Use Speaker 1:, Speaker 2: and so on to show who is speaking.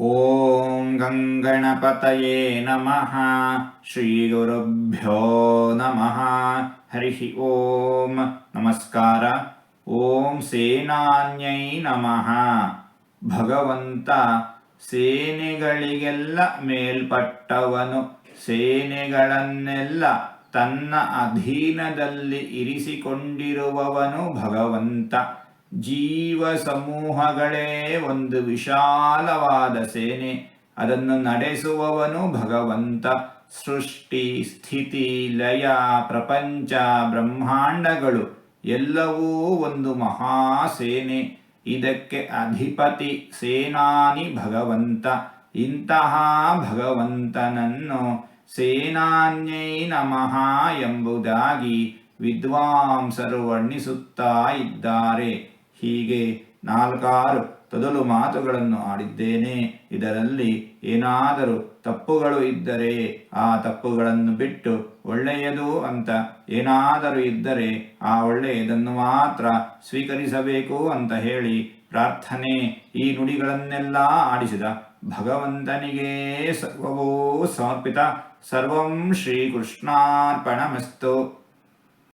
Speaker 1: ಓಂ ಗಂಗಣಪತಯೇ ನಮಃ. ಶ್ರೀ ಗುರುಭ್ಯೋ ನಮಃ. ಹರಿ ಓಂ. ನಮಸ್ಕಾರ. ಓಂ ಸೇನಾನ್ಯೈ ನಮಃ. ಭಗವಂತ ಸೇನೆಗಳಿಗೆಲ್ಲ ಮೇಲ್ಪಟ್ಟವನು. ಸೇನೆಗಳನ್ನೆಲ್ಲ ತನ್ನ ಅಧೀನದಲ್ಲಿ ಇರಿಸಿಕೊಂಡಿರುವವನು ಭಗವಂತ. ಜೀವ ಸಮೂಹಗಳೇ ಒಂದು ವಿಶಾಲವಾದ ಸೇನೆ, ಅದನ್ನು ನಡೆಸುವವನು ಭಗವಂತ. ಸೃಷ್ಟಿ, ಸ್ಥಿತಿ, ಲಯ, ಪ್ರಪಂಚ, ಬ್ರಹ್ಮಾಂಡಗಳು ಎಲ್ಲವೂ ಒಂದು ಮಹಾಸೇನೆ. ಇದಕ್ಕೆ ಅಧಿಪತಿ ಸೇನಾನಿ ಭಗವಂತ. ಇಂತಹ ಭಗವಂತನನ್ನು ಸೇನಾನ್ಯೈ ನಮಃ ಎಂಬುದಾಗಿ ವಿದ್ವಾಂಸರು ವರ್ಣಿಸುತ್ತಾ ಇದ್ದಾರೆ. ಹೀಗೆ 4 ತೊದಲು ಮಾತುಗಳನ್ನು ಆಡಿದ್ದೇನೆ. ಇದರಲ್ಲಿ ಏನಾದರೂ ತಪ್ಪುಗಳು ಇದ್ದರೆ ಆ ತಪ್ಪುಗಳನ್ನು ಬಿಟ್ಟು ಒಳ್ಳೆಯದು ಅಂತ ಏನಾದರೂ ಇದ್ದರೆ ಆ ಒಳ್ಳೆಯದನ್ನು ಮಾತ್ರ ಸ್ವೀಕರಿಸಬೇಕು ಅಂತ ಹೇಳಿ ಪ್ರಾರ್ಥನೆ. ಈ ನುಡಿಗಳನ್ನೆಲ್ಲ ಆಡಿಸಿದ ಭಗವಂತನಿಗೆ ಸರ್ವವೂ ಸಮರ್ಪಿತ. ಸರ್ವಂ ಶ್ರೀಕೃಷ್ಣಾರ್ಪಣಮಸ್ತು.